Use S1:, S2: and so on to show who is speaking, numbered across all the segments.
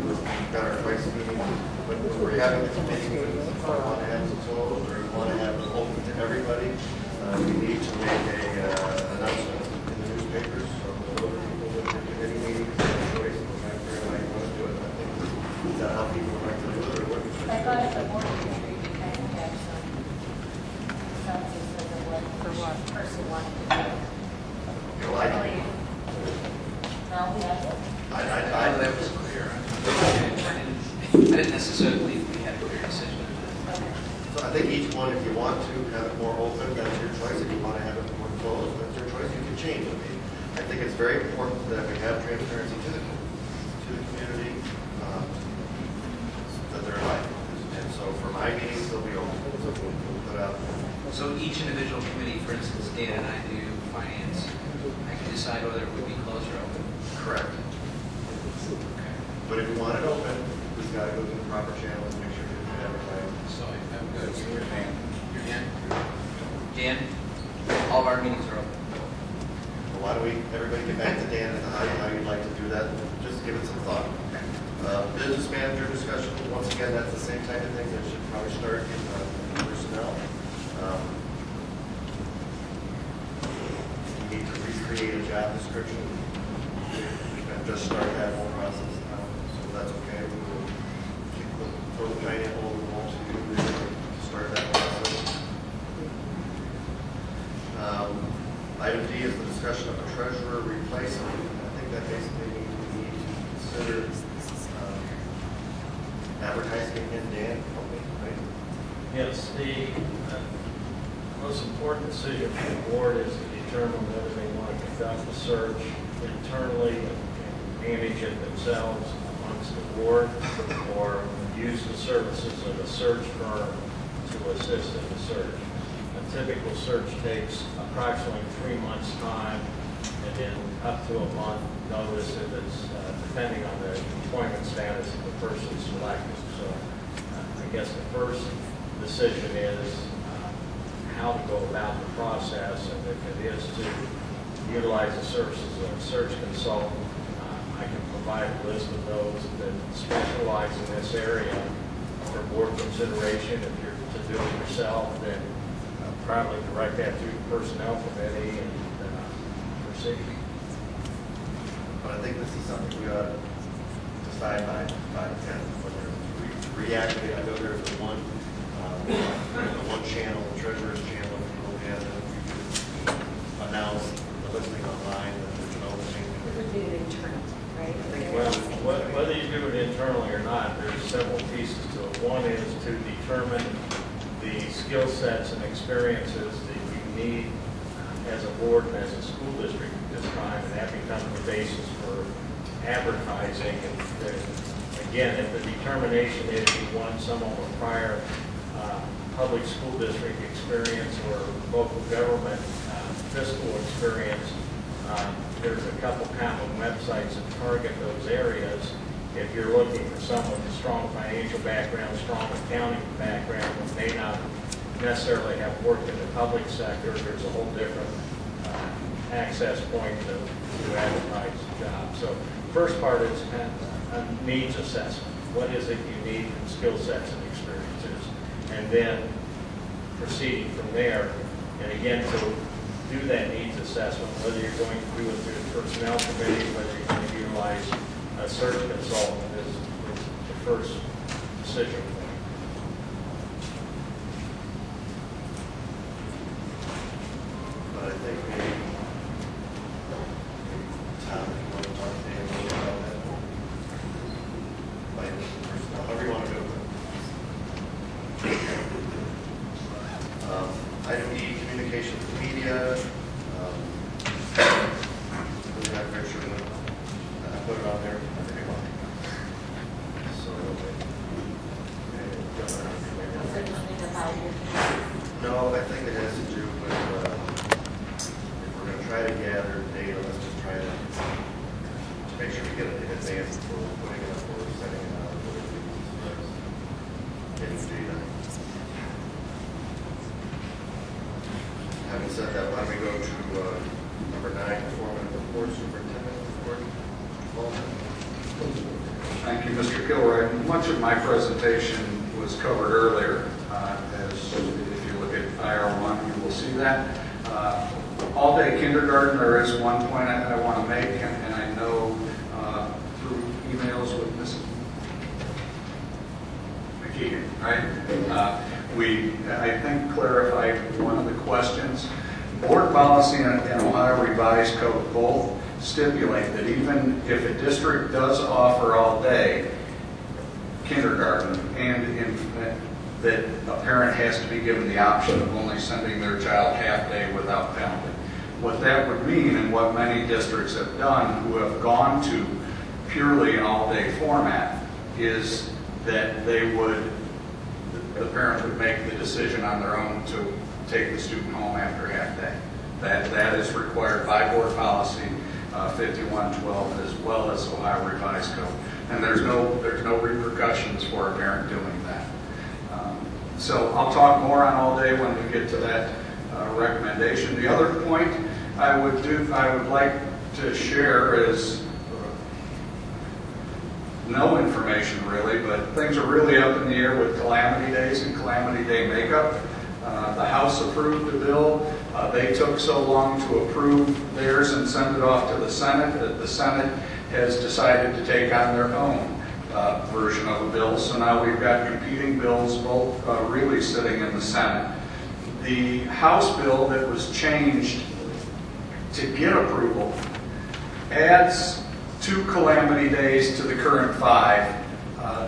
S1: do, we've got our twice meeting, when we're having this meeting, we want to have them closed, or we want to have them open to everybody, we need to make a announcement in the newspapers, so those people with the committee meetings, choice, how you want to do it. I think, is that how people would like to do it, or what?
S2: I thought at the board retreat, you kind of have some consensus as to what each person wanted to do. I believe. No,
S3: that was clear. I didn't necessarily believe we had a clear decision.
S2: Okay.
S1: So I think each one, if you want to have it more open, that's your choice. If you want to have it more closed, that's your choice. You can change it. I think it's very important that we have transparency to the community, that they're invited. And so for my meetings, they'll be open. So we'll put out.
S3: So each individual committee, for instance, Dan and I do finance, I can decide whether it would be closed or open.
S1: Correct.
S3: Okay.
S1: But if you want it open, we've got to go through the proper channels and make sure you can advertise.
S3: So I'm good. So you're Dan. You're Dan? Dan, all of our meetings are open.
S1: Well, why don't we, everybody get back to Dan and how you'd like to do that. Just give it some thought. Business manager discussion, once again, that's the same type of thing that should probably start in personnel. You need to recreate a job description. And just start that whole process now, so that's okay. We will throw the pineapple over the wall to you to start that process. Item D is the discussion of a treasurer replacement. I think that basically means we need to consider advertising in Dan, right?
S4: Yes, the most important decision for the board is to determine whether they want to conduct the search internally and manage it themselves amongst the board, or use the services of a search firm to assist in the search. A typical search takes approximately 3 months' time, and then up to a month notice if it's depending on the employment status of the person selected. So I guess the first decision is how to go about the process, and if it is to utilize the services of a search consultant, I can provide a list of those that specialize in this area for board consideration. If you're to do it yourself, then probably direct that through the personnel committee and proceed.
S1: But I think this is something we ought to decide by the 10th, whether we reactivate. I know there's the one channel, the treasurer's channel, if you look at it, we could announce the listing online that there's an opening.
S2: We would do it internally, right?
S4: Well, whether you do it internally or not, there's several pieces to it. One is to determine the skill sets and experiences that you need as a board and as a school district at this time, and that becomes the basis for advertising. And again, if the determination is you want someone with prior public school district experience or local government fiscal experience, there's a couple common websites that target those areas. If you're looking for someone with a strong financial background, strong accounting background, who may not necessarily have worked in the public sector, there's a whole different access point to advertise the job. So first part is a needs assessment. What is it you need in skill sets and experiences? And then proceeding from there. And again, to do that needs assessment, whether you're going to do it through the personnel committee, whether you're going to utilize a search consultant is the first decision point.
S1: But I think maybe, Tom, if you want to talk to Dan about that, like personnel, however you want to do it. Item E, communication with media. Really not very sure what I put it on there. So, no, I think it has to do with if we're going to try to gather data, let's just try to make sure we get it in advance before we're putting it up or setting it out. Getting data. Having said that, why don't we go to number 9, performance report, superintendent report.
S5: Thank you, Mr. Kilroy. Much of my presentation was covered earlier. As if you look at IR1, you will see that. All-day kindergarten, there is one point I want to make, and I know through emails with Mrs. McKeegan, right? We, I think, clarified one of the questions. Board policy and Ohio Revised Code both stipulate that even if a district does offer all-day kindergarten, and that a parent has to be given the option of only sending their child half-day without penalty. What that would mean, and what many districts have done who have gone to purely an all-day format, is that they would, the parent would make the decision on their own to take the student home after half-day. That is required by board policy 5112 as well as Ohio Revised Code. And there's no repercussions for a parent doing that. So I'll talk more on all day when we get to that recommendation. The other point I would like to share is no information really, but things are really up in the air with calamity days and calamity day makeup. The House approved the bill. They took so long to approve theirs and send it off to the Senate that the Senate has decided to take on their own version of a bill. So now we've got competing bills both really sitting in the Senate. The House bill that was changed to get approval adds 2 calamity days to the current 5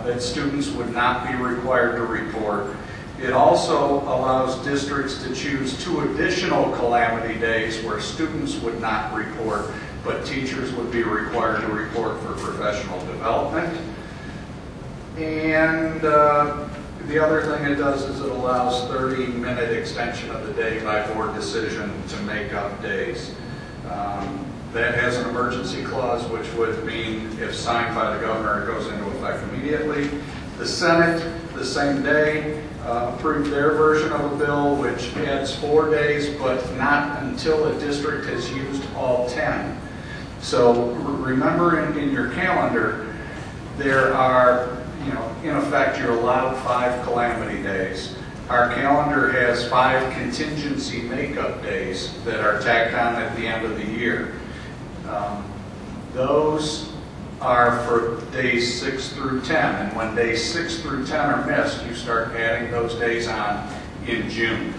S5: that students would not be required to report. It also allows districts to choose 2 additional calamity days where students would not report, but teachers would be required to report for professional development. And the other thing it does is it allows 30-minute extension of the day by board decision to make up days. That has an emergency clause, which would mean if signed by the governor, it goes into effect immediately. The Senate, the same day, approved their version of a bill which adds 4 days, but not until a district has used all 10. So remember in your calendar, there are, in effect, you're allowed 5 calamity days. Our calendar has 5 contingency makeup days that are tacked on at the end of the year. Those are for days 6 through 10, and when days 6 through 10 are missed, you start adding those days on in June.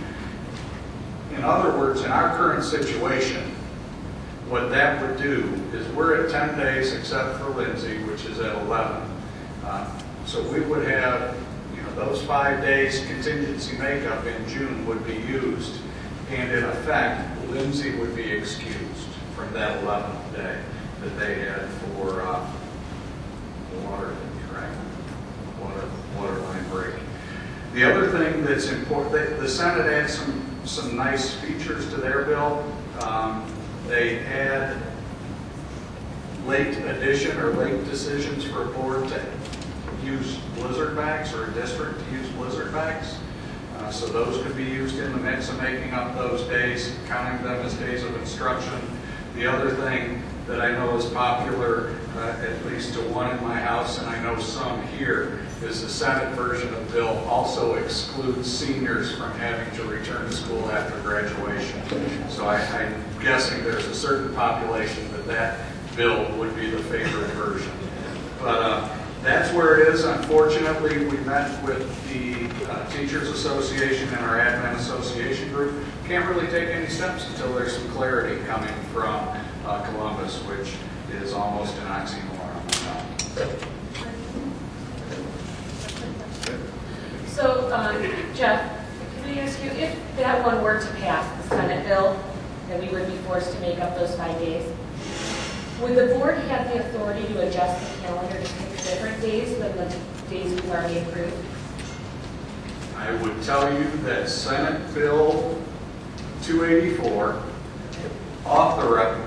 S5: In other words, in our current situation, what that would do is we're at 10 days except for Lindsay, which is at 11. So we would have, those 5 days contingency makeup in June would be used, and in effect, Lindsay would be excused from that 11th day that they had for water line break. The other thing that's important, the Senate adds some nice features to their bill. They add late addition or late decisions for a board to use blizzard bags or a district to use blizzard bags. So those could be used in the mix of making up those days, counting them as days of instruction. The other thing that I know is popular, at least to one in my house, and I know some here, is the Senate version of the bill also excludes seniors from having to return to school after graduation. So I'm guessing there's a certain population that bill would be the favorite version. But that's where it is. Unfortunately, we met with the Teachers Association and our Admin Association group. Can't really take any steps until there's some clarity coming from Columbus, which is almost an oxymoron.
S2: So, Jeff, can I ask you, if that one were to pass, the Senate bill, that we would be forced to make up those 5 days, would the board have the authority to adjust the calendar to pick different days than the days we've already approved?
S5: I would tell you that Senate Bill 284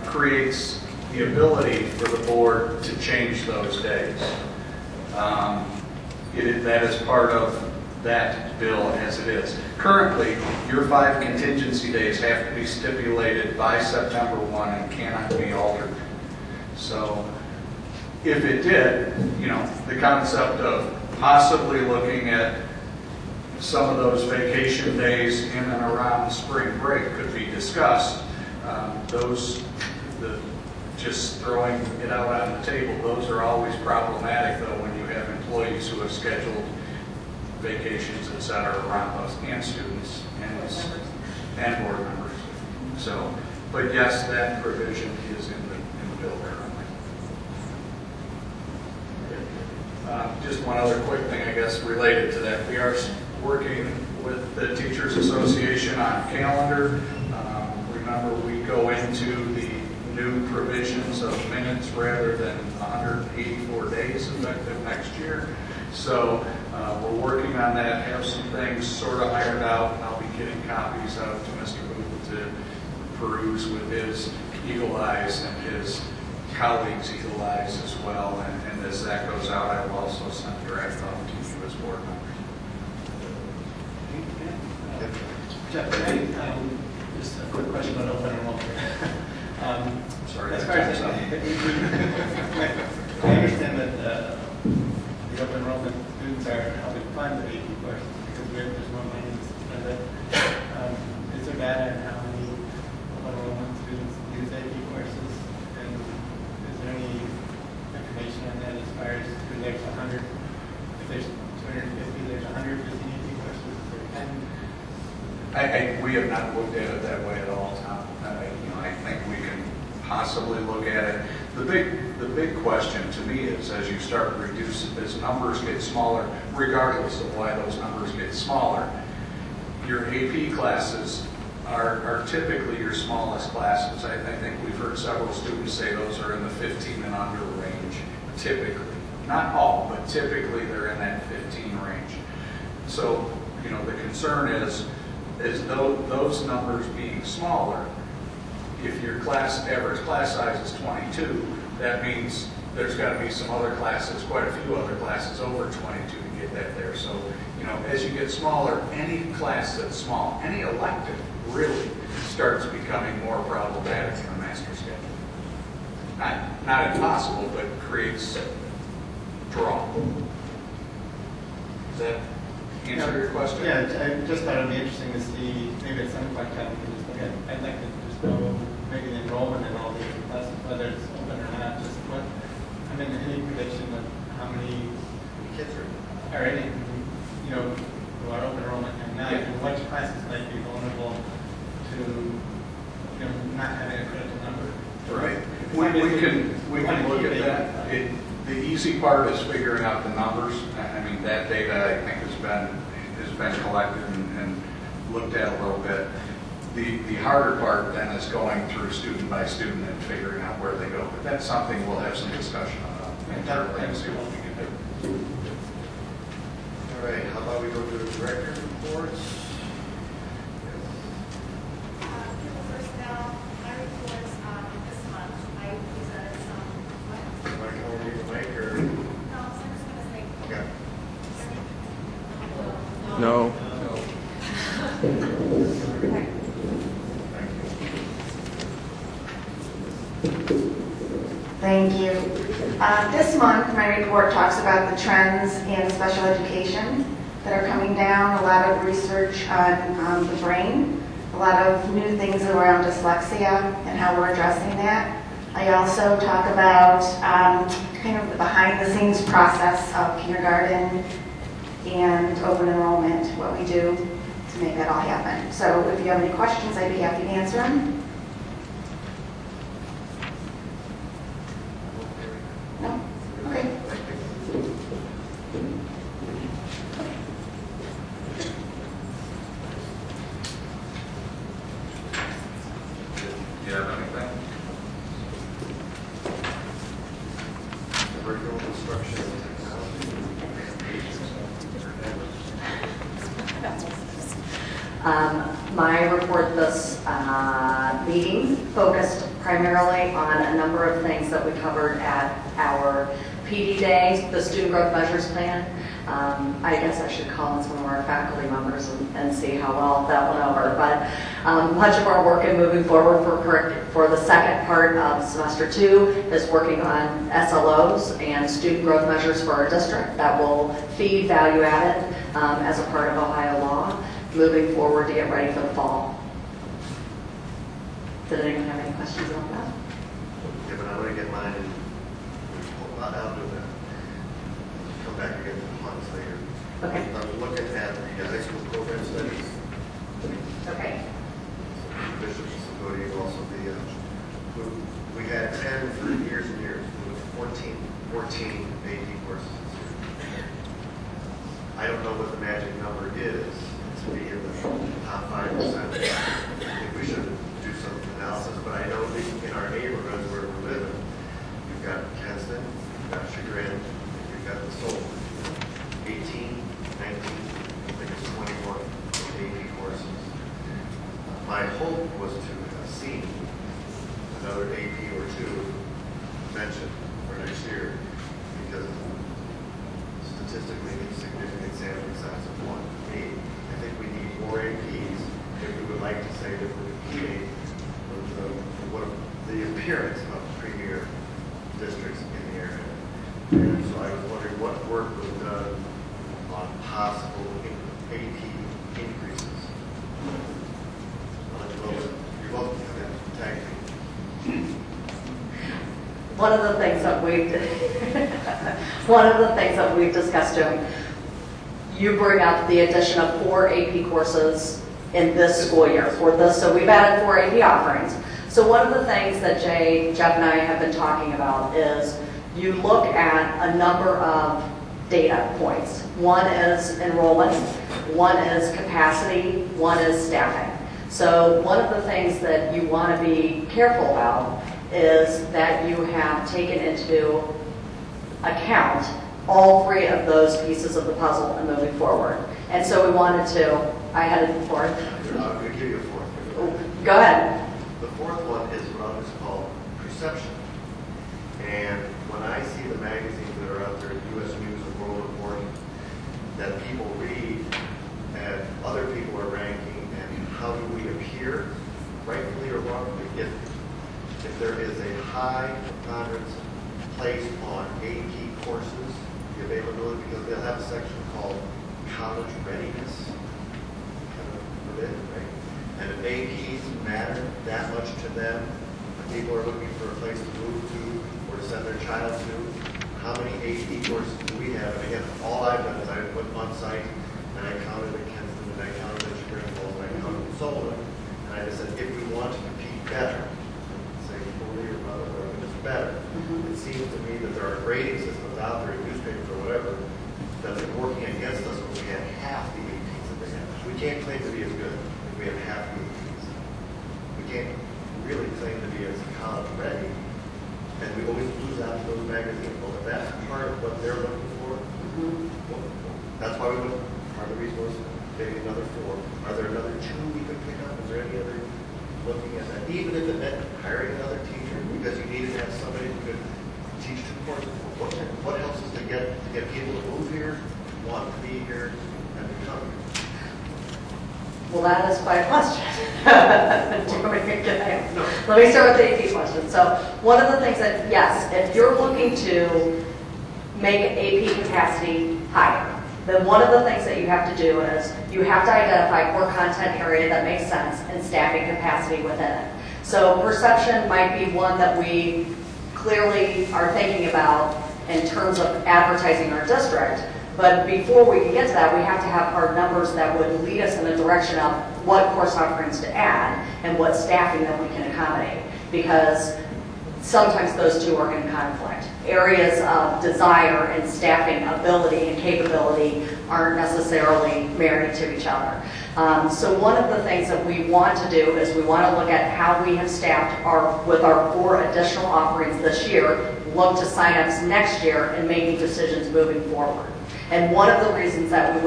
S5: creates the ability for the board to change those days. That is part of that bill as it is. Currently, your 5 contingency days have to be stipulated by September 1 and cannot be altered. So if it did, you know, the concept of possibly looking at some of those vacation days in and around spring break could be discussed. Just throwing it out on the table, those are always problematic though when you have employees who have scheduled vacations, et cetera, around those, and students and board members. So, but yes, that provision is in the bill currently. Just one other quick thing, I guess, related to that. We are working with the Teachers Association on calendar. Remember, we go into the new provisions of minutes rather than 184 days effective next year. So we're working on that, have some things sort of ironed out. I'll be getting copies out to Mr. Booth to peruse with his eagle eyes and his colleagues' eagle eyes as well. And as that goes out, I will also send a draft off to you as board members.
S6: Jeff, just a quick question about open enrollment.
S5: Sorry,
S6: as far as I understand that the open enrollment students are helping fund the AP courses because there's more money to spend it. Is there data on how many open enrollment students use AP courses? And is there any information on that as far as who there's 100? If there's 250, there's 100 using AP courses? Is there 10?
S5: We have not looked at it that way at all, Tom. I think we can possibly look at it. The big question to me is, as you start reducing, as numbers get smaller, regardless of why those numbers get smaller, your AP classes are typically your smallest classes. I think we've heard several students say those are in the 15 and under range, typically. Not all, but typically they're in that 15 range. So, you know, the concern is those numbers being smaller. If your average class size is 22, that means there's got to be some other classes, quite a few other classes over 22 to get that there. So, you know, as you get smaller, any class that's small, any elective really starts becoming more problematic in the master schedule. Not impossible, but creates draw. Does that answer your question?
S6: Yeah, I just thought it would be interesting to see, maybe at some point, Kevin can just look at, I'd like to just know maybe the enrollment in all the different classes, whether it's open or not, just what, I mean, any prediction of how many kids are any, you know, who are open enrollment and not, and which classes might be vulnerable to, you know, not having a critical number.
S5: Right. We can look at that. The easy part is figuring out the numbers. I mean, that data I think has been collected and looked at a little bit. The harder part then is going through student by student and figuring out where they go. But that's something we'll have some discussion about internally and see what we can do.
S1: All right, how about we go to the director's reports?
S7: Personnel, my reports this month, I presented some, what?
S1: You want to come over to the mic or?
S7: No, so I'm just going to say.
S1: Okay.
S8: No.
S7: Thank you. This month, my report talks about the trends in special education that are coming down, a lot of research on the brain, a lot of new things around dyslexia and how we're addressing that. I also talk about kind of the behind-the-scenes process of kindergarten and open enrollment, what we do to make that all happen. So if you have any questions, I'd be happy to answer them. No? Okay.
S5: Do you have anything?
S1: Curriculum instruction and technology.
S9: My report this meeting focused primarily on a number of things that we covered at our
S8: PD Day, the Student Growth Measures Plan. I guess I should call in some of our faculty members and see how well that went over. But much of our work in moving forward for the second part of semester 2 is working on SLOs and student growth measures for our district that will feed value added as a part of Ohio law, moving forward to get ready for the fall. Did anyone have any questions about that?
S1: Yeah, but I'm going to get mine and I'll do that. Come back again in months later.
S8: Okay.
S1: I'm looking at the high school program studies.
S8: Okay.
S1: Bishops, Cody, and also we had 10 for years and years. There was 14 AP courses. I don't know what the magic number is to be in the top 5%. I think we should do some analysis, but I know in our neighborhoods where we're living, you've got Kenston, you've got Chagrin, you've got the Soul. 18, 19, I think it's 21 AP courses. My hope was to have seen another AP or two mentioned for next year, because statistically it's significant sampling size of 1. I think we need more APs if we would like to say that we're competing with the appearance of premier districts in the area. And so I was wondering what work was done on possible AP increases. You're welcome to come in, tag me.
S8: One of the things that we've discussed, Jim, you bring up the addition of 4 AP courses in this school year. So we've added 4 AP offerings. So one of the things that Jeff and I have been talking about is you look at a number of data points. One is enrollment, one is capacity, one is staffing. So one of the things that you want to be careful about is that you have taken into account all 3 of those pieces of the puzzle and moving forward. And so we wanted to, I had a fourth.
S1: I'm going to give you a fourth.
S8: Go ahead.
S1: The fourth one is what I'll just call perception. And when I see the magazines that are out there, U.S. News and World Report, that people read and other people are ranking, and how do we appear, rightfully or wrongfully, if there is a high preponderance placed on AP courses, the availability, because they'll have a section called college readiness, kind of for it, right? And if APs matter that much to them, when people are looking for a place to move to or to send their child to, how many AP courses do we have? And again, all I've done is I went on site and I counted at Kenston and I counted at Chagrin Falls and I counted at Solon. And I just said, if we want to compete better, say fully or whatever, it's better. It seems to me that there are grading systems out there in newspapers or whatever that are working against us when we have half the APs that they have. We can't claim to be as good if we have half the APs. We can't really claim to be as college ready, and we always lose out to those magazines. Well, if that's part of what they're looking for, well, that's why we went, part of the resource, maybe another 4. Are there another 2 we could pick up? Is there any other looking at that? Even if it meant hiring another teacher, because you needed to have somebody who could teach 2 courses. What helps us to get people to move here, want to be here, and to come here?
S8: Well, that is quite a question. Let me start with the AP question. So one of the things that, yes, if you're looking to make AP capacity higher, then one of the things that you have to do is you have to identify core content area that makes sense and staffing capacity within it. So perception might be one that we clearly are thinking about in terms of advertising our district. But before we can get to that, we have to have hard numbers that would lead us in the direction of what course offerings to add and what staffing that we can accommodate. Because sometimes those 2 are in conflict. Areas of desire and staffing ability and capability aren't necessarily married to each other. So one of the things that we want to do is we want to look at how we have staffed with our 4 additional offerings this year, look to signups next year, and making decisions moving forward. And one of the reasons that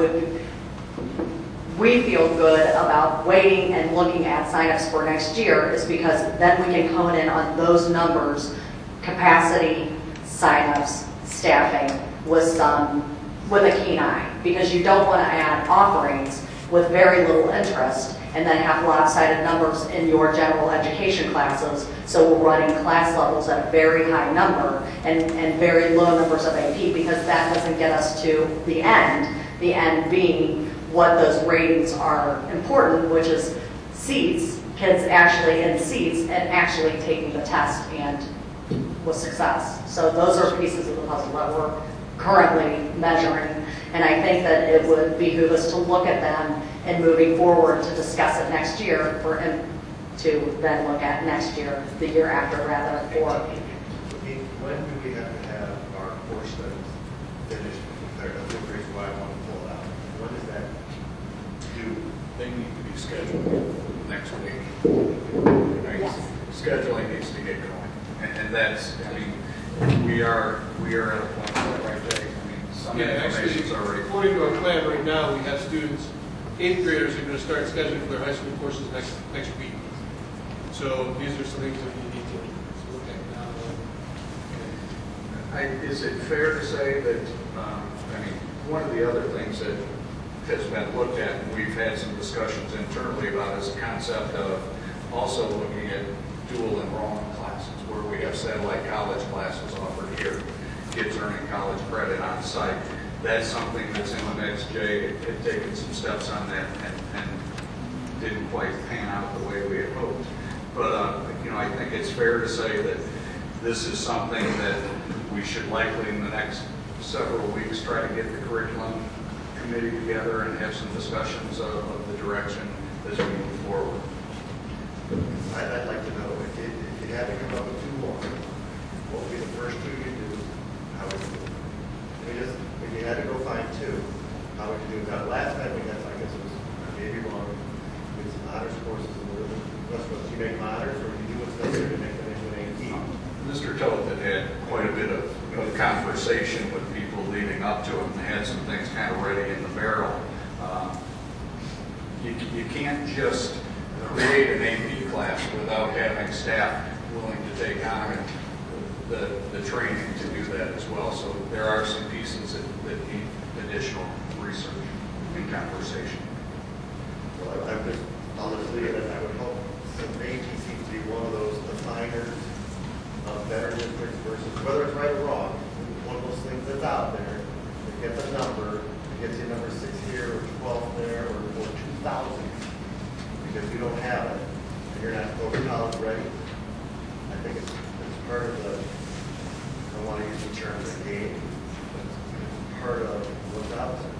S8: we feel good about waiting and looking at signups for next year is because then we can hone in on those numbers, capacity, signups, staffing with a keen eye, because you don't want to add offerings with very little interest and then have lopsided numbers in your general education classes. So we're running class levels at a very high number and very low numbers of AP, because that doesn't get us to the end being what those ratings are important, which is seats, kids actually in seats and actually taking the test and with success. So those are pieces of the puzzle that we're currently measuring. And I think that it would behoove us to look at them and moving forward to discuss it next year to then look at next year, the year after rather, for.
S1: When do we have to have our course studies finished? That's the reason why I want to pull it out. When does that due?
S5: They need to be scheduled next week. Scheduling needs to get going. And that's, I mean, we are at a point, right, Jay? I mean, some information's already.
S9: According to our plan right now, we have students, 8th graders are going to start scheduling for their high school courses next week. So these are some things that we need to look at now.
S5: Is it fair to say that, I mean, one of the other things that has been looked at, and we've had some discussions internally about, is the concept of also looking at dual enrollment classes, where we have satellite college classes offered here, kids earning college credit on site. That's something that's in the mix. Jay had taken some steps on that and didn't quite pan out the way we had hoped. But, you know, I think it's fair to say that this is something that we should likely in the next several weeks try to get the curriculum committee together and have some discussions of the direction as we move forward.
S1: I'd like to know if you had to come up with 2 more, what would be the first 2 you do? How would you do it? If you had to go find 2, how would you do that? Last time we had, I guess it was maybe wrong, with some honors courses in the West Coast. You make them honors, or you do what's necessary to make them into an AP?
S5: Mr. Toth had quite a bit of conversation with people leading up to it and had some things kind of ready in the barrel. You can't just create an AP class without having staff willing to take on the training to do that as well. So there are some pieces that need additional research and conversation.
S1: Well, I would honestly, and I would hope that AP seems to be one of those definers of better districts versus, whether it's right or wrong, one of those things that's out there. It gets a number, it gets you number 6 here, or 12 there, or 2,000. Because you don't have it, and you're not college ready. I think it's part of the, I don't want to use the term the game, but it's part of what's out there.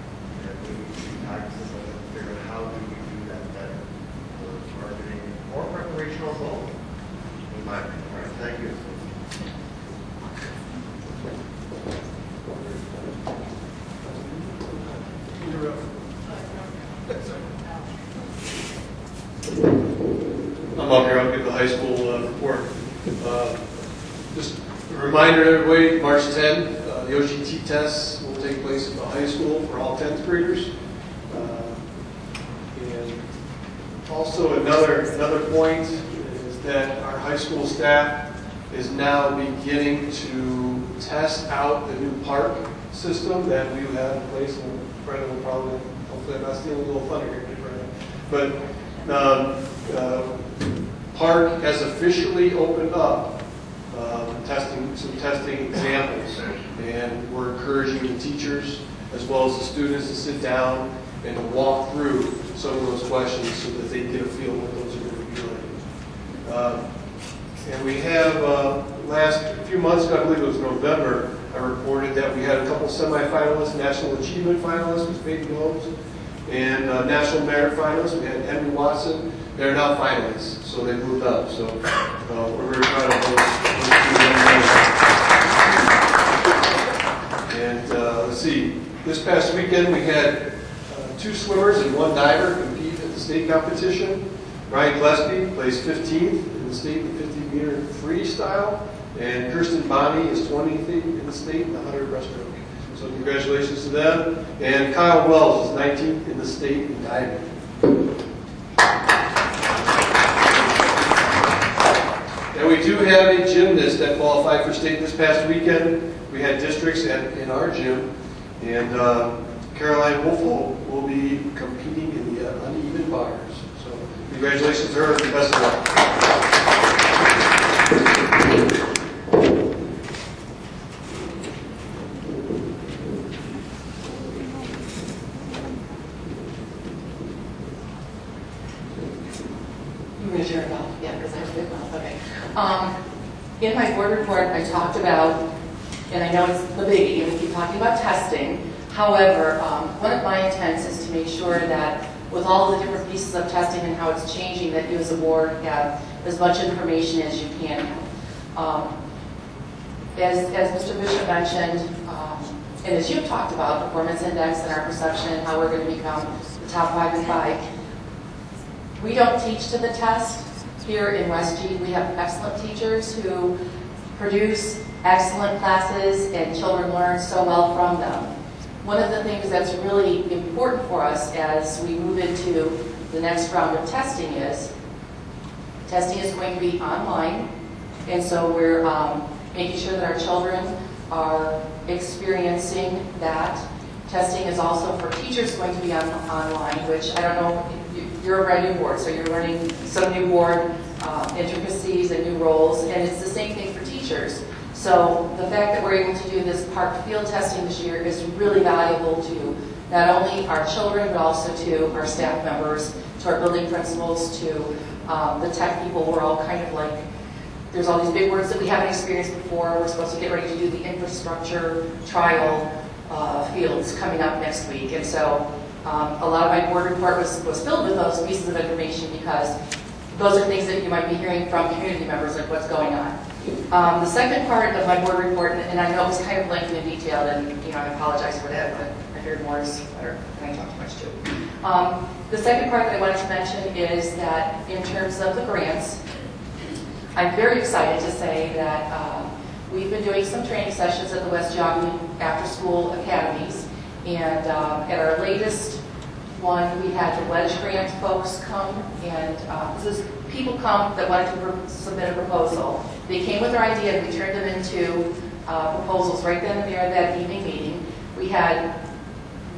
S1: And we need to be cognizant of it, figure out how do we do that better, whether it's marketing or recreational both, in my opinion. All right, thank you.
S10: I'm up here, I'll give the high school report. Just a reminder to everybody, March 10, the OGT tests will take place at the high school for all 10th graders. And also another point is that our high school staff is now beginning to test out the new park system that we have in place, and Brendan will probably, hopefully I'm not stealing a little thunder here, Brendan. But park has officially opened up some testing examples, and we're encouraging the teachers as well as the students to sit down and to walk through some of those questions so that they get a feel of what those are going to be like. And we have, a few months ago, I believe it was November, I reported that we had a couple semifinalists, national achievement finalists with Baby Globes, and national merit finalists. We had Henry Watson. They're now finalists, so they moved up. So we're very proud of those 2 young men. And let's see, this past weekend we had 2 swimmers and 1 diver compete at the state competition. Ryan Gillespie placed 15th in the state in the 50-meter freestyle, and Kirsten Bonney is 20th in the state in the 100 breaststroke. So congratulations to them. And Kyle Wells is 19th in the state in diving. And we do have a gymnast that qualified for state this past weekend. we had districts in our gym, and Caroline Wolfholt will be competing in the uneven bars. So congratulations to her and best of luck.
S11: I'm going to share it off, yeah, because I have a big mouth, okay. In my board report, I talked about, and I know it's the biggie, and we keep talking about testing. However, one of my intents is to make sure that with all the different pieces of testing and how it's changing, that you as a board have as much information as you can have. As Mr. Bishop mentioned, and as you've talked about, performance index and our perception and how we're going to become the top 5 and 5, we don't teach to the test. Here in WestG, we have excellent teachers who produce excellent classes, and children learn so well from them. One of the things that's really important for us as we move into the next round of testing is going to be online, and so we're making sure that our children are experiencing that. Testing is also for teachers going to be online, which I don't know, you're a brand new board, so you're learning some new board intricacies and new roles, and it's the same thing for teachers. So the fact that we're able to do this park field testing this year is really valuable to not only our children, but also to our staff members, to our building principals, to the tech people. We're all kind of like, there's all these big words that we haven't experienced before. We're supposed to get ready to do the infrastructure trial fields coming up next week. And so a lot of my board report was filled with those pieces of information, because those are things that you might be hearing from community members, like what's going on. The second part of my board report, and I know it was kind of lengthy and detailed, and I apologize for that, but I figured more is better, and I talk too much too. The second part that I wanted to mention is that in terms of the grants, I'm very excited to say that we've been doing some training sessions at the WestGB after-school academies, and at our latest one, we had the Wedge Grant folks come, and this is people come that wanted to submit a proposal. They came with their idea, and we turned them into proposals right then and there at that evening meeting. We had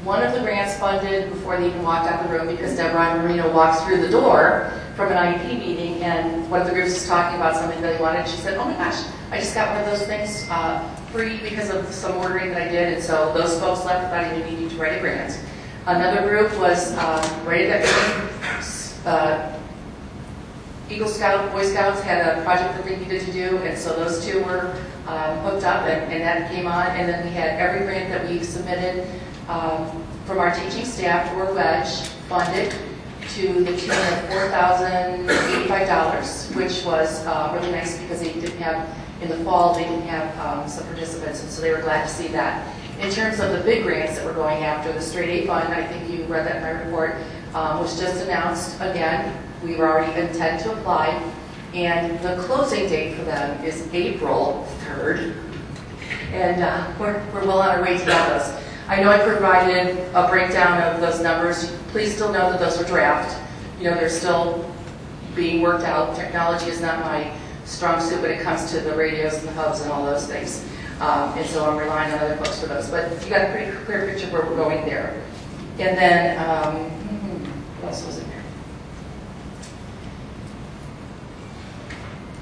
S11: one of the grants funded before they even walked out the room, because Deborah Marino walked through the door from an IEP meeting, and one of the groups was talking about something that they wanted. She said, "Oh my gosh, I just got one of those things free because of some ordering that I did," and so those folks left without even needing to write a grant. Another group was right at that meeting, Eagle Scout, Boy Scouts had a project that they needed to do, and so those two were hooked up, and that came on. And then we had every grant that we submitted from our teaching staff for Wedge funded to the tune of $4,085, which was really nice, because they didn't have, in the fall, they didn't have some participants, and so they were glad to see that. In terms of the big grants that we're going after, the Straight A Fund, I think you read that in my report, was just announced again. We were already intent to apply, and the closing date for them is April 3rd, and we're well on our way to get those. I know I provided a breakdown of those numbers. Please still know that those are draft. They're still being worked out. Technology is not my strong suit when it comes to the radios and the hubs and all those things. And so I'm relying on other folks for those. But you got a pretty clear picture of where we're going there. And then, what else was in there?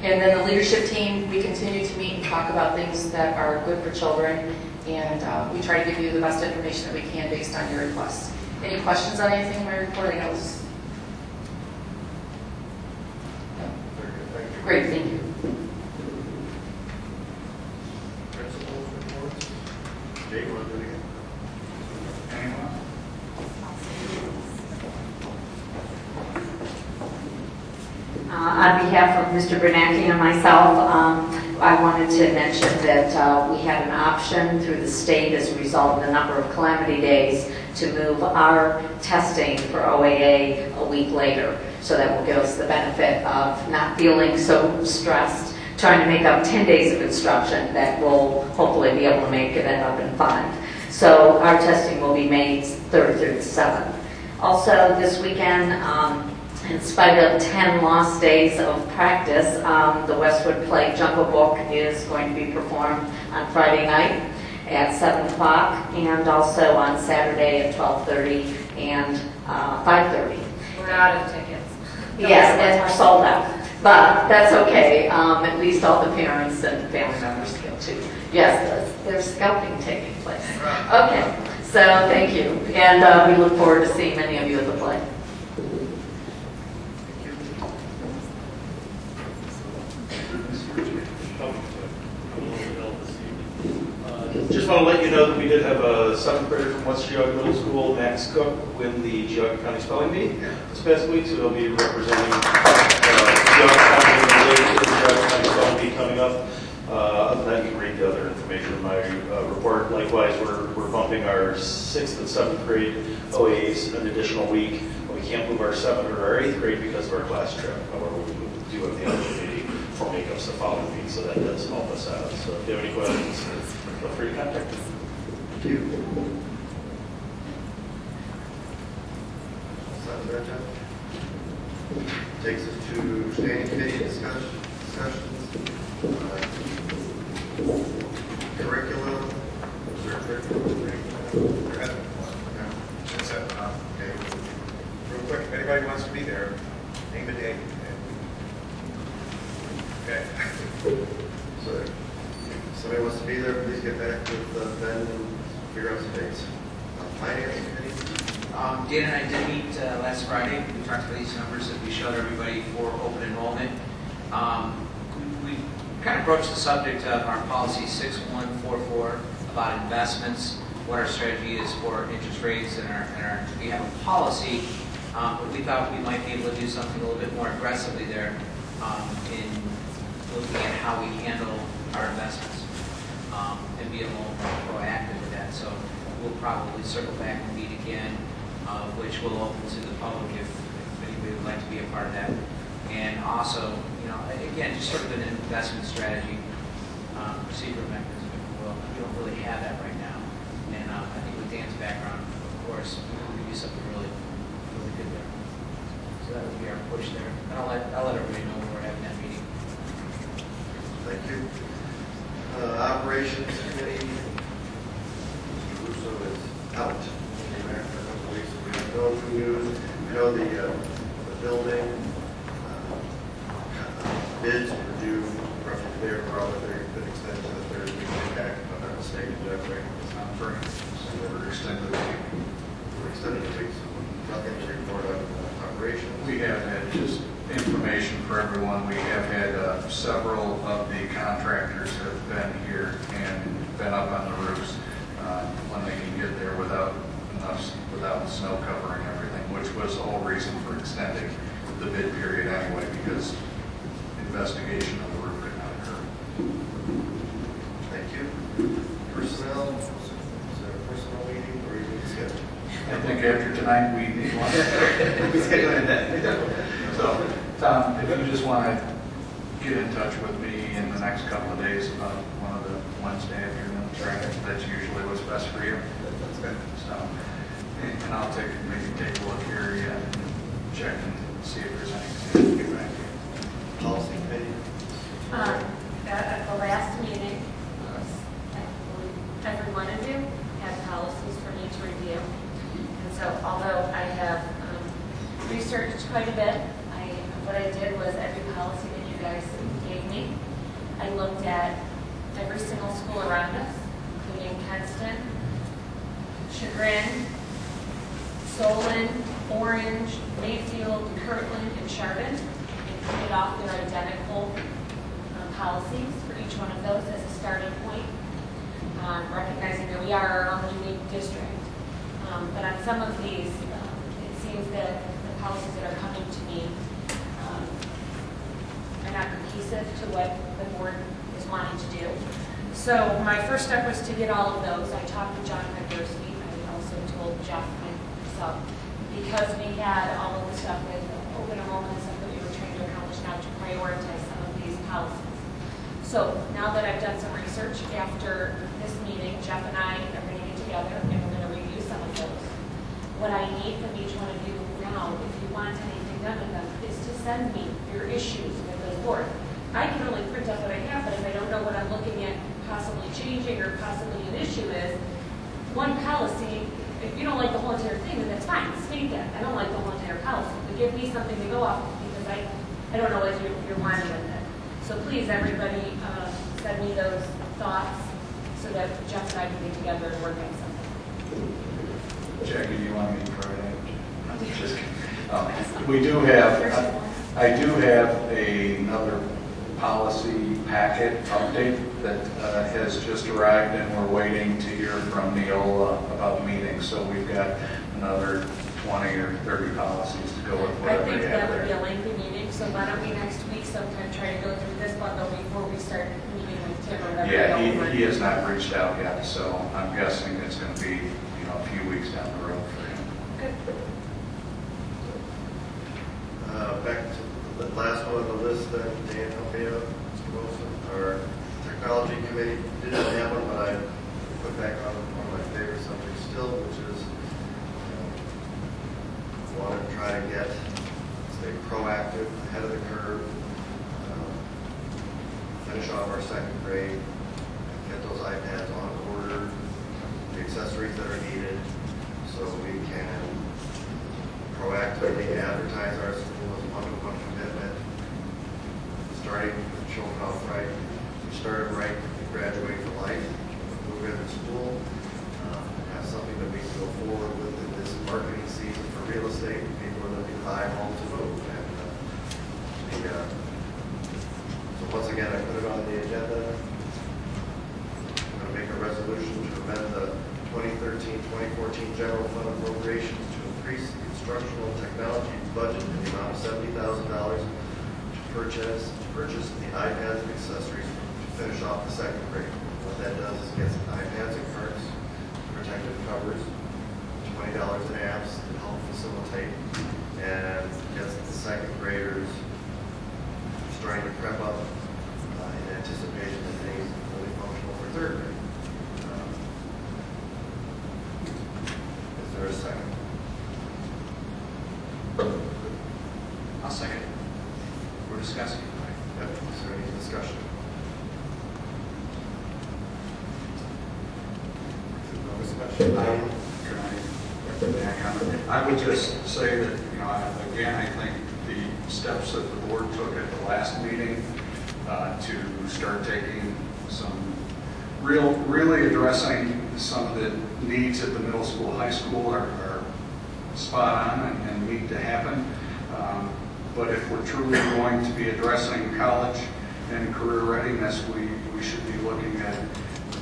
S11: And then the leadership team, we continue to meet and talk about things that are good for children. And we try to give you the best information that we can based on your requests. Any questions on anything in my report? I know it's... No? Great, thank you.
S1: Principals reports. Jay, you want to do it again?
S5: Anyone?
S12: On behalf of Mr. Bernanke and myself, I wanted to mention that we had an option through the state as a result of the number of calamity days to move our testing for OAA a week later. So that will give us the benefit of not feeling so stressed, trying to make up 10 days of instruction that we'll hopefully be able to make it up in 5. So our testing will be May 3rd through the 7th. Also this weekend, In spite of 10 lost days of practice, the Westwood Play Jungle Book is going to be performed on Friday night at 7 o'clock and also on Saturday at 12:30 and 5:30.
S2: We're out of tickets.
S12: Yes, and we're sold out. But that's okay. At least all the parents and family members go too. Yes, there's scalping taking place. Okay, so thank you. And we look forward to seeing many of you at the play.
S13: Just want to let you know that we did have a 7th grader from West Geauga Middle School, Max Cook, win the Geauga County Spelling Bee this past week, so he'll be representing Geauga County related to the Geauga County Spelling Bee coming up. Other than that, you can read the other information in my report. Likewise, we're bumping our 6th and 7th grade OAs an additional week. We can't move our 7th or our 8th grade because of our class trip. However, we do have the opportunity for makeups the following week, so that does help us out. So if you have any questions, feel free to contact me.
S1: Thank you. Sounds good, Jeff. Takes us to standing committee discussions. Curriculum. Is there a curriculum? There hasn't been one. No. That's it. Okay. Real quick, if anybody wants to be there, name a date. Okay. So, if somebody wants to be there, please get back with Ben and figure out some dates. Finance committee.
S3: Dan and I did meet last Friday. We talked about these numbers that we showed everybody for open enrollment. We kind of broached the subject of our policy 6144 about investments, what our strategy is for interest rates, and we have a policy, but we thought we might be able to do something a little bit more aggressively there in looking at how we handle our investments and be a little more proactive with that. So we'll probably circle back and meet again, which will open to the public if anybody would like to be a part of that. And also, again, just sort of an investment strategy, procedural mechanism, if you will. We don't really have that right now. And I think with Dan's background, of course, we could do something really, really good there. So that would be our push there. And I'll let everybody know when we're having that meeting.
S1: Thank you. Operations committee. Mr. Russo is out. Came back for a couple weeks. We have no new news. We know the building bids were due roughly today or probably they've been extended to the third week back. If I'm not mistaken, Jeff, right? It's not correct. So they were extended a week. We're extended a week, so nothing to report on operations.
S5: We have had just information for everyone. We have had several of the contractors have been here and been up on the roofs when they can get there without the snow covering everything, which was the whole reason for extending the bid period anyway, because investigation of the roof could not occur.
S1: Thank you. Personnel. Is there a personnel meeting or you need to schedule?
S5: I think after tonight we need one.
S1: We schedule it then.
S5: So, Tom, if you just want to get in touch with me in the next couple of days about one of the Wednesday afternoon trainings, that's usually what's best for you.
S1: That's good.
S5: So, and I'll maybe take a look here and check and see if there's anything to get back to you.
S1: Policy committee.
S2: At the last meeting, every one of you had policies for me to review. And so although I have researched quite a bit, what I did was every policy that you guys gave me, I looked at every single school around us, including Kenston, Chagrin, Solon, Orange, Mayfield, Kirtland, and Chardon, and printed off their identical policies for each one of those as a starting point, recognizing that we are our own unique district. But on some of these, it seems that the policies that are coming to me are not cohesive to what the board is wanting to do. So my first step was to get all of those. I talked to John Haggerski. I also told Jeff myself, because we had all of the stuff with open enrollment and stuff that we were trying to accomplish now, to prioritize some of these policies. So now that I've done some research after this meeting, Jeff and I are going to get together and we're going to review some of those. What I need from each one of you now, if you want anything done with them, send me your issues with those boards. I can only print out what I have, but if I don't know what I'm looking at possibly changing or possibly an issue is, one policy, if you don't like the whole entire thing, then that's fine, state that. I don't like the whole entire policy, but give me something to go off of because I don't know what you're wanting with it. So please, everybody, send me those thoughts so that Jeff and I can get together and work on something.
S5: Jackie, do you want me to try that? Just kidding. We do have, I do have another policy packet update that has just arrived, and we're waiting to hear from Neil about meetings. So we've got another 20 or 30 policies to go with
S2: I
S5: whatever
S2: think
S5: you have
S2: that would be
S5: there.
S2: a lengthy meeting, so why don't we next week sometime try to go through this bundle before we start meeting with Tim or whatever.
S5: Yeah, he has not reached out yet, so I'm guessing it's going to be, a few weeks down the road for him.
S2: Good.
S1: Back to the last one on the list, then, Dan, help me out, Mr. Wilson. Our technology committee didn't have one, but I put back on one of my favorite subjects still, which is want to try to get, stay proactive, ahead of the curve, finish off our second grade, get those iPads on order, the accessories that are needed, so we can proactively advertise our school as a one-to-one commitment, starting with children off right. We started right, we graduate for life, move into school, have something that we can go forward with in this marketing season for real estate. People are looking to buy homes to move. And so once again, I put it on the agenda. I'm going to make a resolution to amend the 2013-2014 general fund appropriations to increase the instructional technology budget in the amount of $70,000 to purchase the iPads and accessories to finish off the second grade. What that does is gets iPads and cards, protective covers, $20 in apps to help facilitate, and gets the second graders starting to prep up in anticipation that things will be functional for third grade. Is there a second?
S3: I'll second. We're discussing.
S1: Yep. Is there any discussion? No discussion.
S5: I would just say that, again, I think the steps that the board took at the last meeting to start taking some really addressing some of the needs at the middle school, high school are spot on and need to happen. But if we're truly going to be addressing college and career readiness, we should be looking at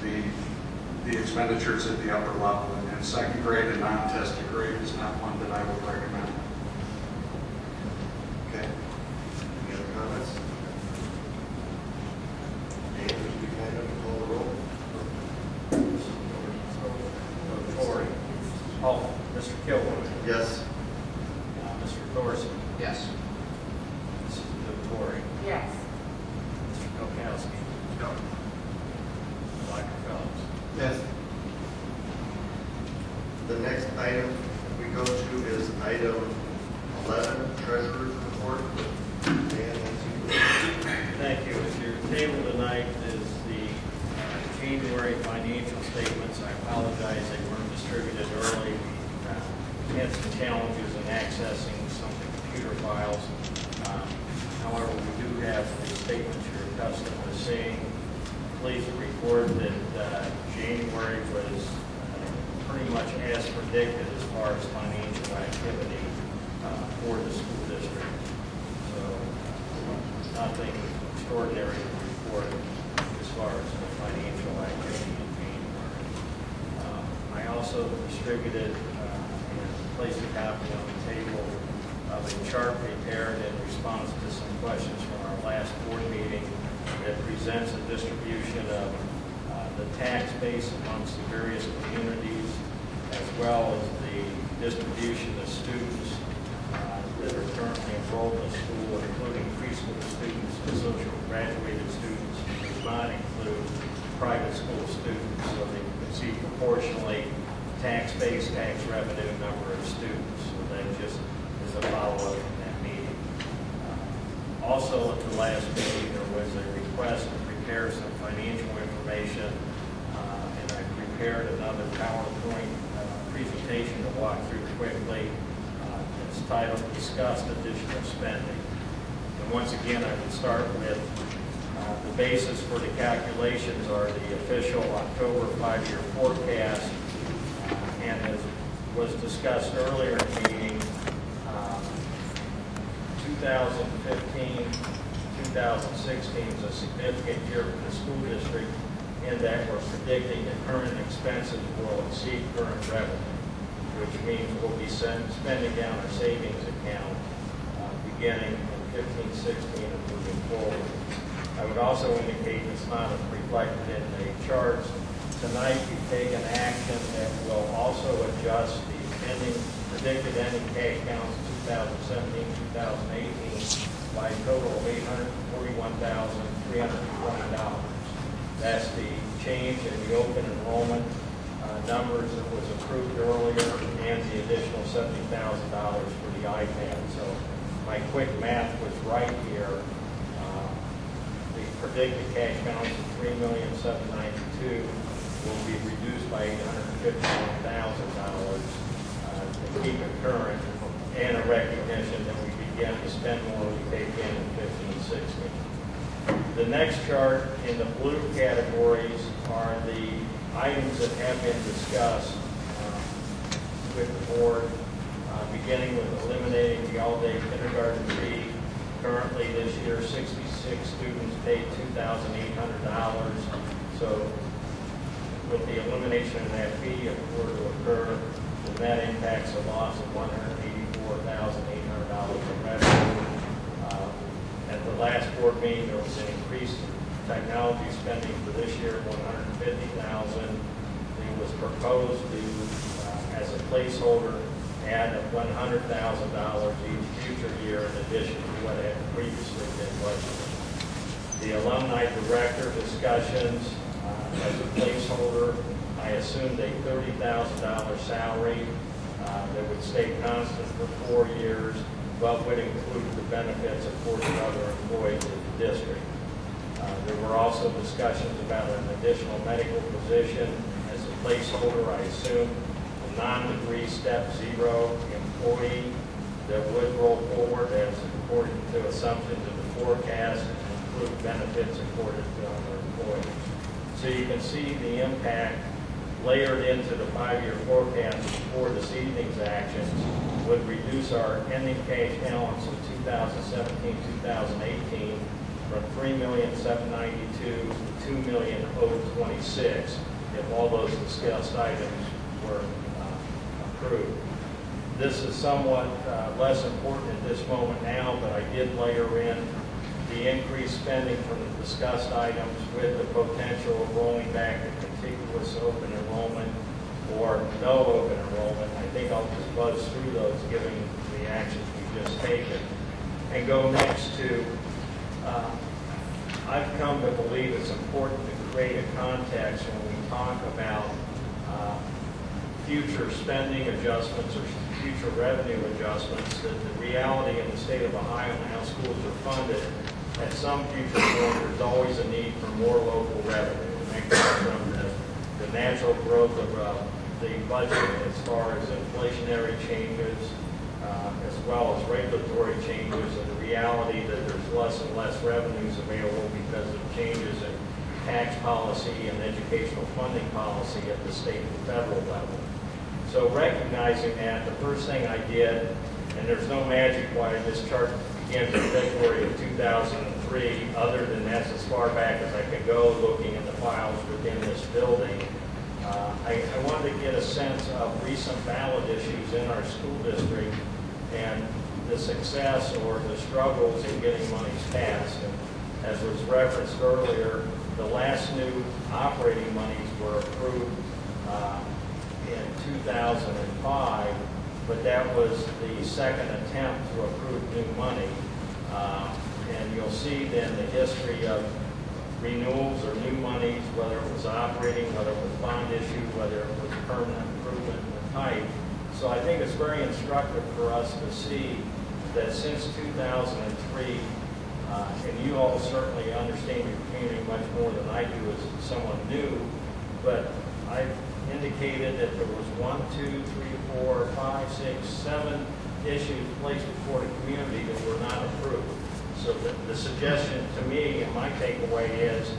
S5: the expenditures at the upper level. And second grade and non-tested grade is not one that I would recommend.
S1: Okay. Any other comments? Dave, would you be kind enough to call the roll?
S4: Tory. Oh, Mr. Kilgore.
S1: Yes.
S4: Mr. Thorson.
S3: Yes.
S4: Mrs. Tory.
S2: Yes.
S4: Mr. Kokowski.
S1: No.
S4: Dr. Phillips.
S10: Yes.
S1: The next item we go to is item 11, Treasurer's Report. Dan, that's you.
S4: Thank you. At your table tonight is the January financial statements. I apologize they weren't distributed early. We had some challenges in accessing some of the computer files. However, we do have the statements you're accustomed to seeing. Pleased to report that January was pretty much as predicted as far as financial activity for the school district. So nothing extraordinary to report as far as the financial activity in January. I also distributed and placed a copy on the table of a chart prepared in response to some questions from our last board meeting that presents a distribution of the tax base amongst the various communities, as well as the distribution of students that are currently enrolled in the school, including preschool students and social graduated students. It does not include private school students, so that you can see proportionally tax base, tax revenue, number of students. So that just is a follow-up from that meeting. Also, at the last meeting, there was a request to prepare some financial information, and I prepared another PowerPoint presentation to walk through quickly. It's titled Discussed Additional Spending. And once again, I would start with the basis for the calculations are the official October 5-year forecast, and as was discussed earlier in the meeting, 2015-2016 is a significant year for the school district in that we're predicting that current expenses will exceed current revenue, which means we'll be spending down our savings account beginning in 15-16 and moving forward. I would also indicate it's not reflected in the charts. Tonight we've taken action that will also adjust the predicted ending cash balance in 2017-2018 by a total of $841,320. That's the change in the open enrollment numbers that was approved earlier and the additional $70,000 for the iPad. So my quick math was right here. The predicted cash balance of $3,792,000 will be reduced by $851,000 to keep it current, and a recognition that we begin to spend more than we take in 15-16. The next chart in the blue categories are the items that have been discussed with the board, beginning with eliminating the all-day kindergarten fee. Currently this year, 66 students paid $2,800. So with the elimination of that fee, if it were to occur, then that impacts a loss of $184,800 in revenue. At the last board meeting, there was an increased technology spending for this year of $150,000. It was proposed to, as a placeholder, add $100,000 each future year in addition to what had previously been budgeted. The alumni director discussions, as a placeholder, I assumed a $30,000 salary that would stay constant for 4 years, but would include the benefits of 40 other employees of the district. There were also discussions about an additional medical position as a placeholder. I assumed a non-degree step 0 employee that would roll forward as according to assumptions of the forecast and include benefits according to other employees. So you can see the impact layered into the 5-year forecast for this evening's actions would reduce our ending cash balance in 2017-2018 from $3,792,000 to $2,026,000 if all those discussed items were approved. This is somewhat less important at this moment now, but I did layer in the increased spending from the discussed items with the potential of rolling back the contiguous open enrollment or no open enrollment. I think I'll just buzz through those given the actions we've just taken and go next to I've come to believe it's important to create a context when we talk about future spending adjustments or future revenue adjustments, that the reality in the state of Ohio and how schools are funded, at some future point, there's always a need for more local revenue. And that comes from the natural growth of the budget as far as inflationary changes, as well as regulatory changes, and the reality that there's less and less revenues available because of changes in tax policy and educational funding policy at the state and federal level. So recognizing that, the first thing I did, and there's no magic why this chart begins in February of 2003, other than that's as far back as I could go looking at the files within this building. I wanted to get a sense of recent ballot issues in our school district and the success or the struggles in getting monies passed. And as was referenced earlier, the last new operating monies were approved in 2005, but that was the second attempt to approve new money. And you'll see then the history of renewals or new monies, whether it was operating, whether it was bond issue, whether it was permanent improvement in the type. So I think it's very instructive for us to see that since 2003, And you all certainly understand your community much more than I do as someone new, but I've indicated that there was 1, 2, 3, 4, 5, 6, 7 issues placed before the community that were not approved. So the suggestion to me, and my takeaway is,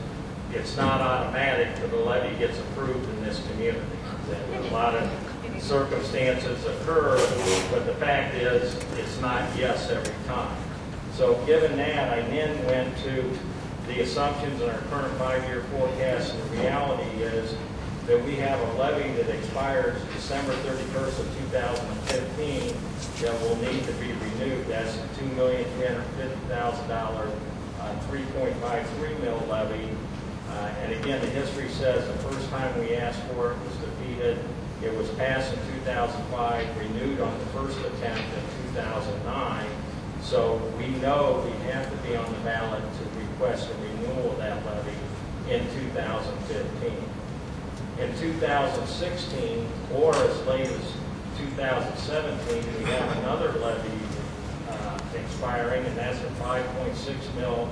S4: it's not automatic that the levy gets approved in this community. That a lot of circumstances occur, but the fact is, it's not yes every time. So given that, I then went to the assumptions in our current 5-year forecast, and the reality is that we have a levy that expires December 31st of 2015 that will need to be renewed. That's a $2,350,000 3.53 mil levy. And again, the history says the first time we asked for it was defeated. It was passed in 2005, renewed on the first attempt in 2009. So we know we have to be on the ballot to request a renewal of that levy in 2015. In 2016, or as late as 2017, we have another levy expiring, and that's a 5.6 mil,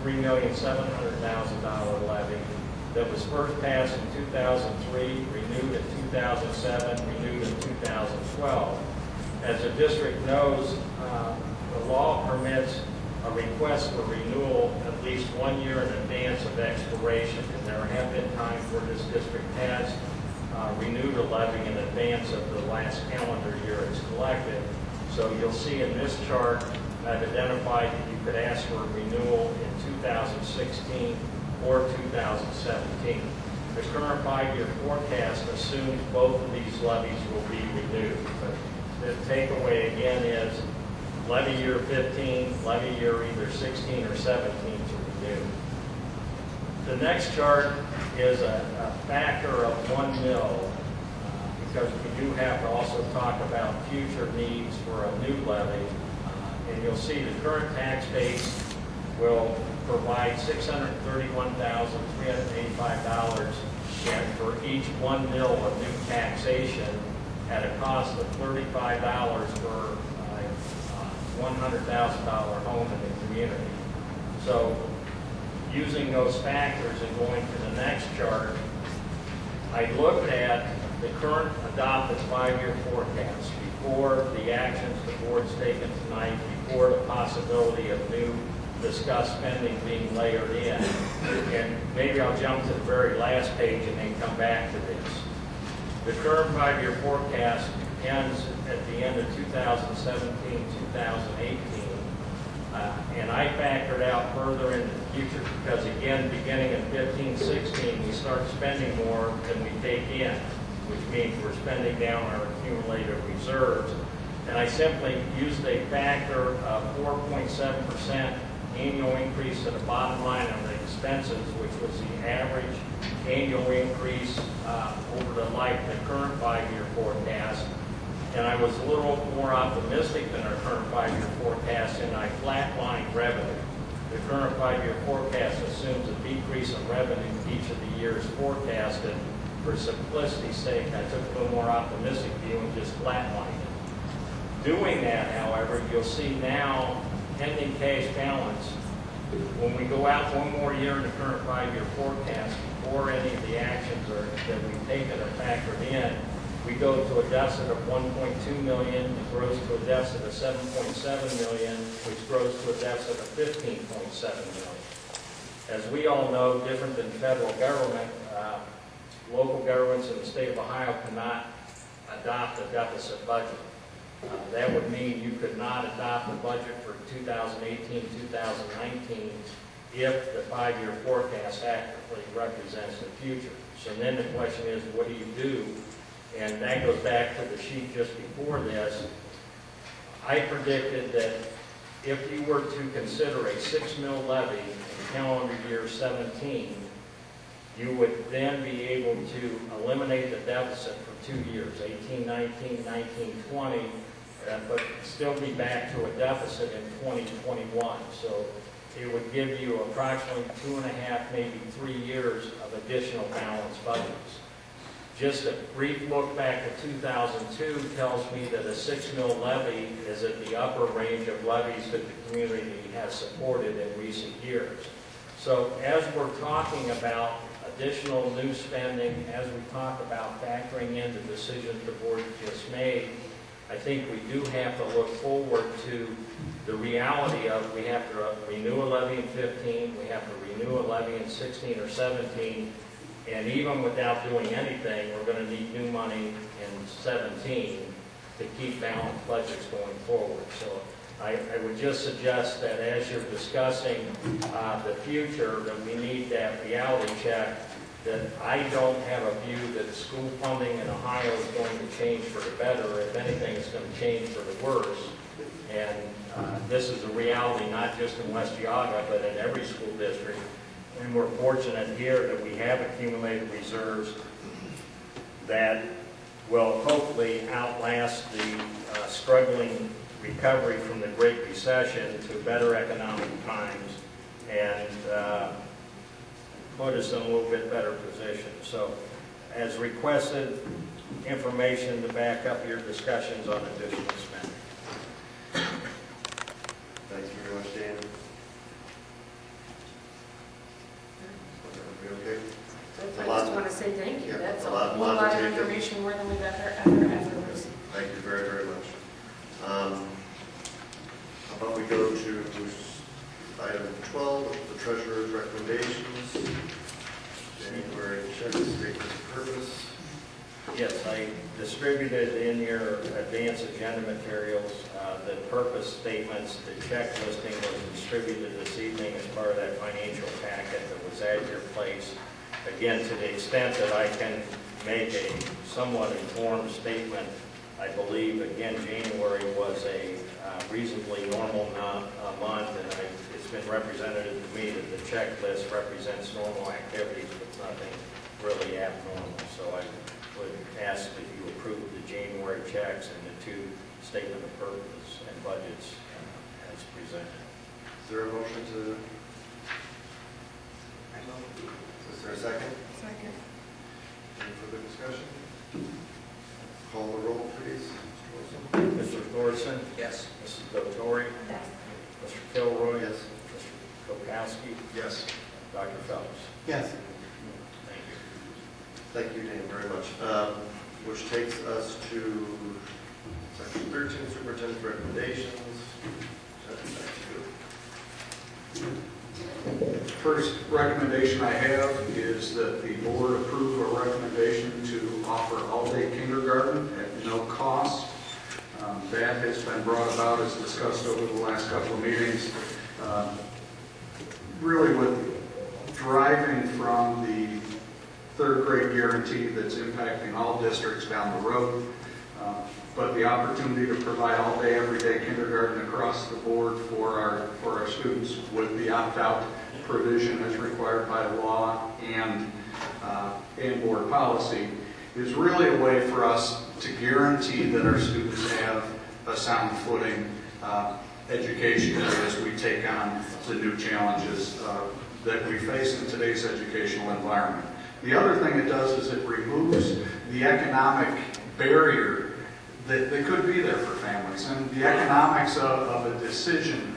S4: $3,700,000 levy that was first passed in 2003, renewed in 2007, renewed in 2012. As the district knows, the law permits a request for renewal at least 1 year in advance of expiration, and there have been times where this district has renewed a levy in advance of the last calendar year it's collected. So you'll see in this chart, I've identified that you could ask for a renewal in 2016 or 2017. The current 5-year forecast assumes both of these levies will be renewed. But the takeaway again is levy year 15, levy year either 16 or 17 to renew. The next chart is a factor of 1 mil because we do have to also talk about future needs for a new levy. And you'll see the current tax base will provide $631,385 for each 1 mil of new taxation at a cost of $35 per $100,000 home in the community. So using those factors and going to the next chart, I looked at the current adopted 5-year forecast before the actions the board's taken tonight, before the possibility of new discussed spending being layered in. And maybe I'll jump to the very last page and then come back to this. The current 5-year forecast ends at the end of 2017, 2018. And I factored out further into the future because, again, beginning in 15, 16, we start spending more than we take in, which means we're spending down our accumulated reserves. And I simply used a factor of 4.7% annual increase to the bottom line of the expenses, which was the average annual increase over the current 5-year forecast. And I was a little more optimistic than our current 5-year forecast, and I flatlined revenue. The current 5-year forecast assumes a decrease in revenue each of the years forecasted. For simplicity's sake, I took a little more optimistic view and just flatlined it. Doing that, however, you'll see now ending cash balance. When we go out 1 more year in the current 5-year forecast, before any of the actions that we've taken are factored in, we go to a deficit of $1.2 million, it grows to a deficit of $7.7 million, which grows to a deficit of $15.7 million. As we all know, different than federal government, local governments in the state of Ohio cannot adopt a deficit budget. That would mean you could not adopt a budget for 2018, 2019 if the 5-year forecast accurately represents the future. So then the question is, what do you do? And that goes back to the sheet just before this. I predicted that if you were to consider a 6 mil levy in calendar year 17, you would then be able to eliminate the deficit for 2 years, 18, 19, 19, 20, but still be back to a deficit in 2021. So it would give you approximately 2.5, maybe 3 years of additional balanced budgets. Just a brief look back at 2002 tells me that a 6 mil levy is at the upper range of levies that the community has supported in recent years. So as we're talking about additional new spending, as we talk about factoring in the decisions the board just made, I think we do have to look forward to the reality of we have to renew a levy in 15, we have to renew a levy in 16 or 17, and even without doing anything, we're going to need new money in 17 to keep balanced budgets going forward. So I would just suggest that as you're discussing the future, that we need that reality check, that I don't have a view that school funding in Ohio is going to change for the better. If anything, it's going to change for the worse. And this is a reality not just in West Geauga, but in every school district. And we're fortunate here that we have accumulated reserves that will hopefully outlast the struggling recovery from the Great Recession to better economic times and put us in a little bit better position. So, as requested, information to back up your discussions on additional spending.
S1: Thank you very much, Dan. Everybody okay?
S2: I just want to say thank you.
S1: Yeah,
S2: That's
S1: a
S2: a
S1: lot
S2: whole lot
S1: to
S2: of
S1: take in.
S2: information, more than we've ever received.
S1: Thank you very, very much. How about we go to item 12, the treasurer's recommendations. January check statement of purpose.
S4: Yes, I distributed in your advance agenda materials the purpose statements. The check listing was distributed this evening as part of that financial packet that was at your place. Again, to the extent that I can make a somewhat informed statement, I believe, again, January was a reasonably normal month, and it's been represented to me that the checklist represents normal activities with nothing really abnormal. So I would ask that you approve the January checks and the 2 statement of purpose and budgets as presented.
S1: Is there a motion to? Is there a second?
S2: Second.
S1: Any further discussion? Call the roll, please.
S4: Mr. Thorson?
S3: Yes.
S4: Mrs. Dottori?
S2: Yes.
S4: Mr. Kilroy?
S1: Yes.
S4: Mr. Kopowski?
S1: Yes.
S4: Dr. Phelps?
S6: Yes.
S4: Thank you.
S1: Thank you, Dan, very much. Which takes us to section 13, superintendent's recommendations. Jeff, back to you.
S5: First recommendation I have is that the board approve a recommendation to offer all-day kindergarten at no cost. That has been brought about, as discussed over the last couple of meetings, really with driving from the 3rd grade guarantee that's impacting all districts down the road, but the opportunity to provide all-day, everyday kindergarten across the board for our students with the opt-out provision as required by law and board policy is really a way for us to guarantee that our students have a sound footing educationally as we take on the new challenges that we face in today's educational environment. The other thing it does is it removes the economic barrier that could be there for families. And the economics of a decision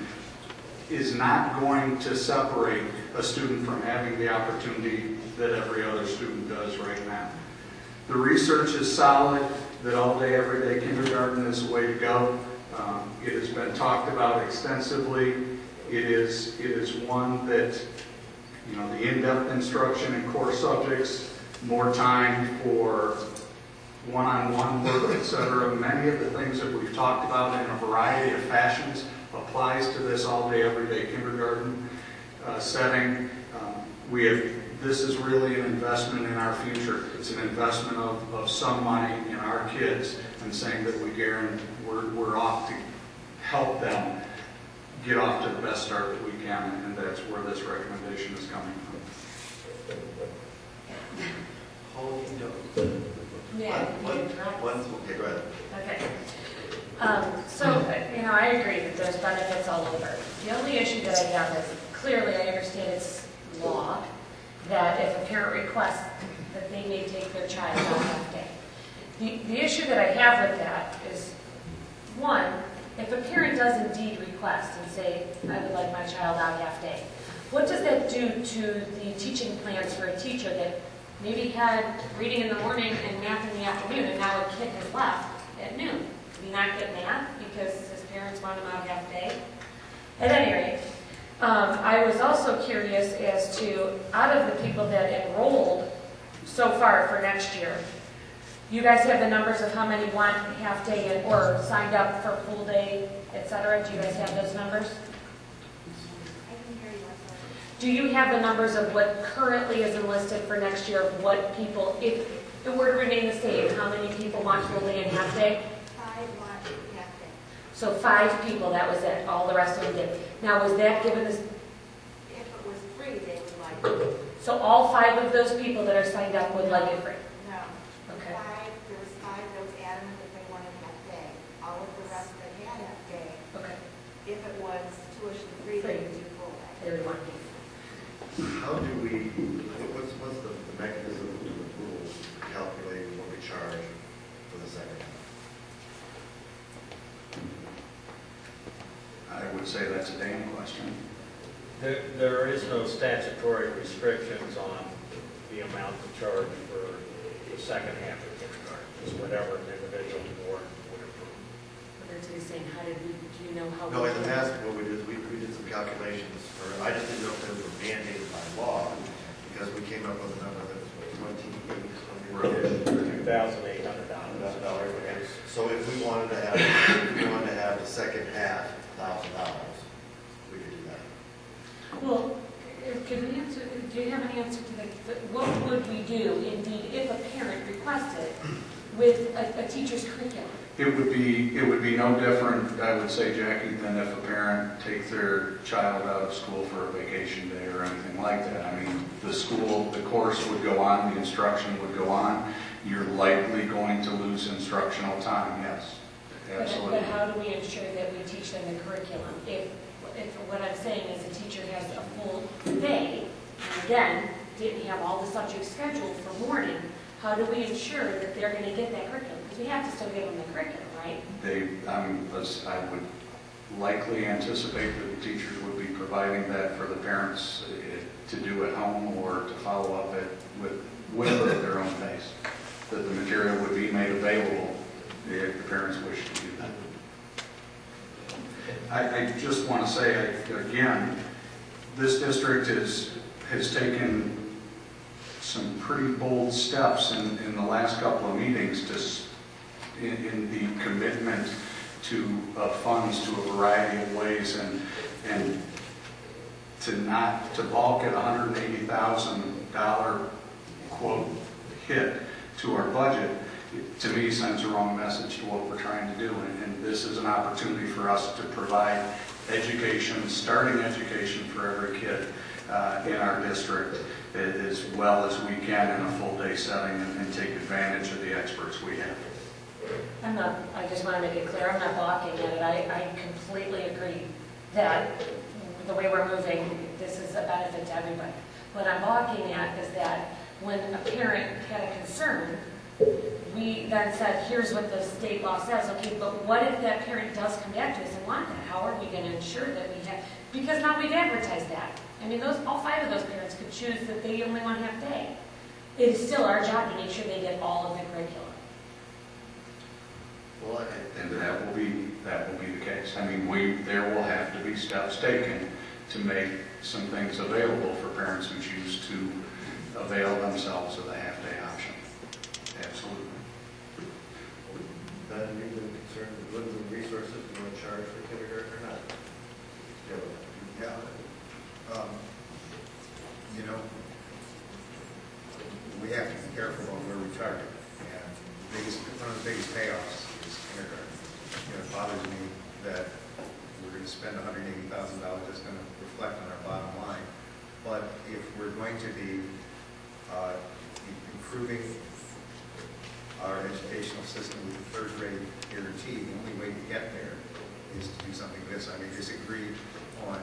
S5: is not going to separate a student from having the opportunity that every other student does right now. The research is solid that all-day, everyday kindergarten is the way to go. It has been talked about extensively. It is one that, you know, the in-depth instruction in core subjects, more time for one-on-one work, etc. Many of the things that we've talked about in a variety of fashions applies to this all-day, everyday kindergarten setting. This is really an investment in our future. It's an investment of some money in our kids, and saying that we're off to help them get off to the best start that we can, and that's where this recommendation is coming from.
S1: Holy no.
S2: Yeah.
S1: Okay, go ahead.
S2: Okay. So, I agree that there's benefits all over. The only issue that I have is, clearly I understand it's law, that if a parent requests that they may take their child out half day. The issue that I have with that is, one, if a parent does indeed request and say, I would like my child out half day, what does that do to the teaching plans for a teacher that maybe had reading in the morning and math in the afternoon, and now a kid has left at noon? Did he not get math because his parents want him out half day? At any rate, I was also curious as to, out of the people that enrolled so far for next year, you guys have the numbers of how many want half day or signed up for full day, etc. Do you guys have those numbers? Do you have the numbers of what currently is enlisted for next year, of what people, if it were to remain the same, how many people want full day and half day?
S7: 5 want half day.
S2: So 5 people, that was it, all the rest of them did. Now, was that given this?
S7: If it was free, they would like it.
S2: So all 5 of those people that are signed up would like it free?
S7: No.
S2: Okay.
S7: There was 5 that was adamant that they wanted half day. All of the rest that had half day,
S2: Okay.
S7: if it was tuition free, they would do full day.
S2: They would want it.
S1: How do we, what's the mechanism of the rules for calculating what we charge for the second half?
S5: I would say that's a Dan question.
S4: There is no statutory restrictions on the amount to charge for the second half of kindergarten. It's whatever an individual board would approve.
S2: But that's what he's saying, how did we, do you know how?
S1: No, in the past, what we did is we did some calculations for, I just didn't know if those were mandated by law, because we came up with a number that was $28,000.
S4: $2,800.
S1: So if we wanted to have the second half $1,000, we could do that.
S2: Well, can we answer, do you have any answer to that? What would we do indeed if a parent requested with a teacher's curriculum?
S5: It would be no different, I would say, Jackie, than if a parent takes their child out of school for a vacation day or anything like that. I mean, the course would go on, the instruction would go on. You're likely going to lose instructional time, yes, absolutely.
S2: But how do we ensure that we teach them the curriculum? If what I'm saying is a teacher has a full day, and again, didn't have all the subjects scheduled for morning, how do we ensure that they're going to get that curriculum? Because we have to still give them the curriculum, right?
S5: I would likely anticipate that the teachers would be providing that for the parents to do at home or to follow up with at their own pace. That the material would be made available if the parents wish to do that. I just want to say, again, this district has taken some pretty bold steps in the last couple of meetings in the commitment to funds to a variety of ways, and to balk at $180,000 quote hit to our budget, to me sends the wrong message to what we're trying to do. And this is an opportunity for us to provide education, starting education for every kid in our district, as well as we can in a full day setting, and take advantage of the experts we have.
S2: I just want to make it clear, I'm not balking at it. I completely agree that the way we're moving, this is a benefit to everybody. What I'm balking at is that when a parent had a concern, we then said, here's what the state law says. Okay, but what if that parent does come back to us and want that? How are we going to ensure that we have, because now we've advertised that. I mean, all 5 of those parents could choose that they only want half day. It is still our job to make sure they get all of the curriculum.
S1: Well,
S5: And that will be the case. I mean, there will have to be steps taken to make some things available for parents who choose to avail themselves of the half-day option. Absolutely.
S1: That you've been concerned with limited resources, you want to charge for kindergarten or not?
S14: Yeah. You know, we have to be careful on where we target. And one of the biggest payoffs is kindergarten. You know, it bothers me that we're going to spend $180,000 that's going to reflect on our bottom line. But if we're going to be improving our educational system with the third grade guarantee, the only way to get there is to do something like this. I may disagree on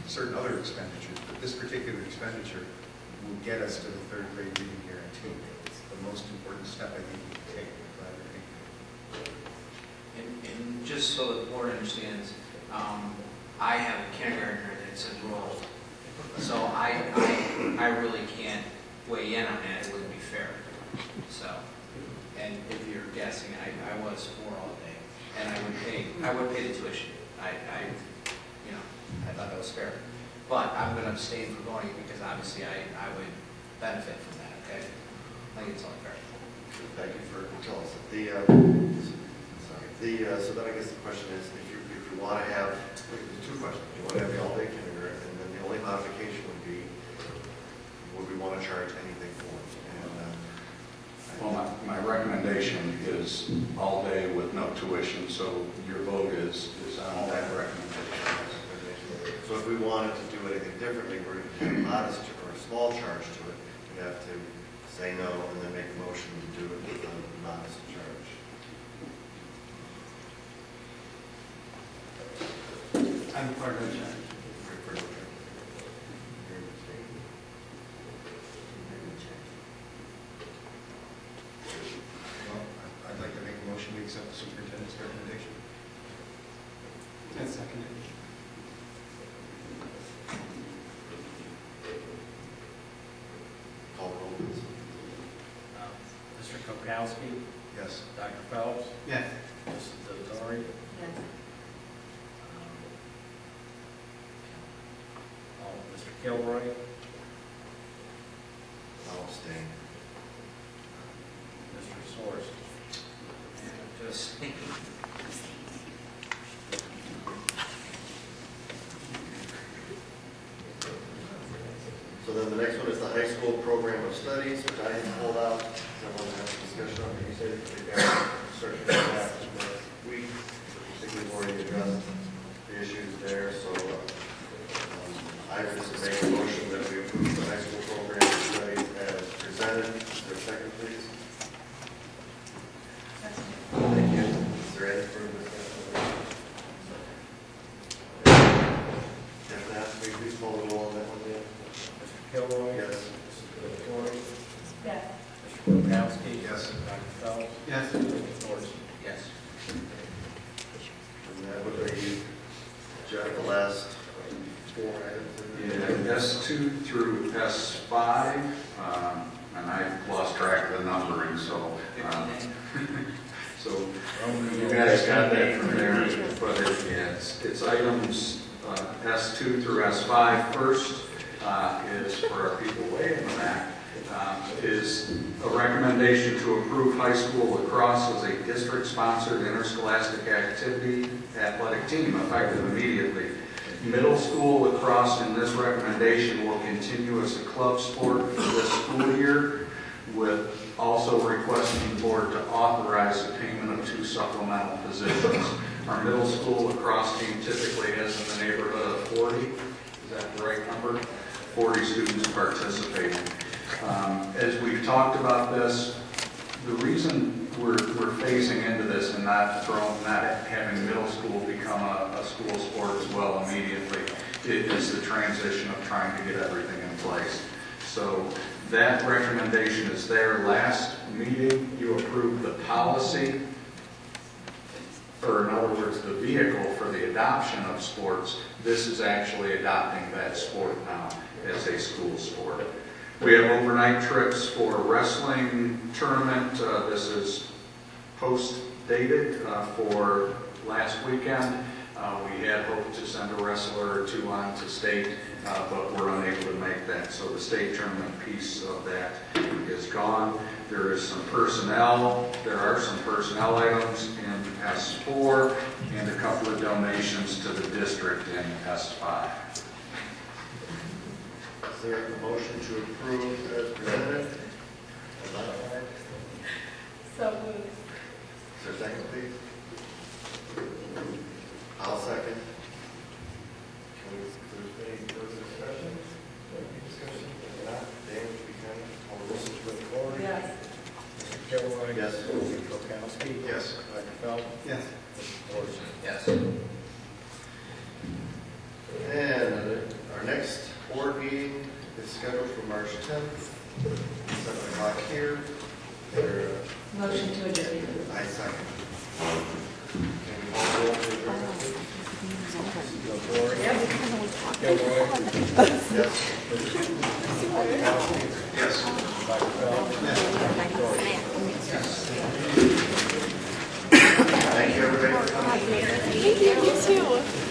S14: certain other expenditures, but this particular expenditure will get us to the third grade reading guarantee. It's the most important step I think we can take.
S3: And just so the board understands, I have a kindergartner that's enrolled, so I really can't weigh in on that. It wouldn't be fair. So, and if you're guessing, I was 4 all day, and I would pay the tuition. I thought that was fair. But I'm going to abstain from going because obviously I would benefit from that. Okay, I think it's only fair.
S1: Thank you for telling us. So then I guess the question is, if you want to have, there's 2 questions. You want to have the all-day kindergarten, and then the only modification would be, would we want to charge anything for it? And,
S5: Well, my recommendation is all day with no tuition, so your vote is on that recommendation.
S1: So if we wanted to do anything differently, where we have a modest or a small charge to it, we'd have to say no and then make a motion to do it with a modest charge.
S6: I'm part of the charge.
S14: Well, I'd like to make a motion to accept the superintendent's recommendation.
S6: And second it.
S1: Call the roll, please.
S4: Mr. Kokowski,
S14: Yes.
S4: Dr. Phelps,
S6: Yes.
S4: Mrs. Dotori,
S8: Yes.
S4: Mr. Kilroy,
S1: I'll abstain.
S4: Mr. Soers.
S3: And just
S1: So then the next one is the high school program of studies, which I had pulled out. Someone had a discussion on it. You said they got searching for that last week. I think we've already addressed the issues there. So I would just make a motion that we approve the high school program of studies as presented. Is there a second, please? Thank you. Is there any further discussion? If not, will you please call the roll on that one, Dan?
S4: Kilroy.
S1: Yes.
S4: Mrs. Dotori,
S2: Yes.
S4: Mr. Kokowski.
S14: Yes.
S4: Dr. Phelps,
S6: Yes.
S4: Mr. Soers.
S3: yes.
S1: And that would be, Jeff, the last 4 items.
S5: Yeah, S2 through S5, and I lost track of the numbering, so you guys got that from there. But it's items S2 through S5 first. Is for our people way in the back, is a recommendation to approve high school lacrosse as a district-sponsored interscholastic activity athletic team effective immediately. Middle school lacrosse in this recommendation will continue as a club sport for this school year, with also requesting the board to authorize the payment of 2 supplemental positions. Our middle school lacrosse team typically has in the neighborhood of 40. Is that the right number? 40 students participating. As we've talked about this, the reason we're phasing into this and not having middle school become a school sport as well immediately, it is the transition of trying to get everything in place. So that recommendation is there. Last meeting, you approved the policy, or in other words, the vehicle for the adoption of sports. This is actually adopting that sport now as a school sport. We have overnight trips for wrestling tournament. This is post-dated for last weekend. We had hoped to send a wrestler or 2 on to state, but we're unable to make that. So the state tournament piece of that is gone. There are some personnel items in S4 and a couple of donations to the district in S5.
S1: Is there a motion to approve as presented?
S2: So moved.
S1: Is there a second, please? I'll second. Can we, if there's any further discussion? If not, Dan, would you kind of call the roll?
S2: Yes.
S4: Mr. Kilroy.
S1: Yes.
S4: Mr. Kokowski.
S14: Yes.
S4: Dr. Phelps,
S6: Yes.
S4: Mr. Soers.
S3: Yes.
S1: And our next board meeting is scheduled for March 10th, 7 o'clock here. There,
S2: Motion to adjourn.
S1: I second. Can we call the roll for adjournment? Yes.
S5: Yes.
S1: Thank you, everybody, for coming.
S15: Thank you, you too.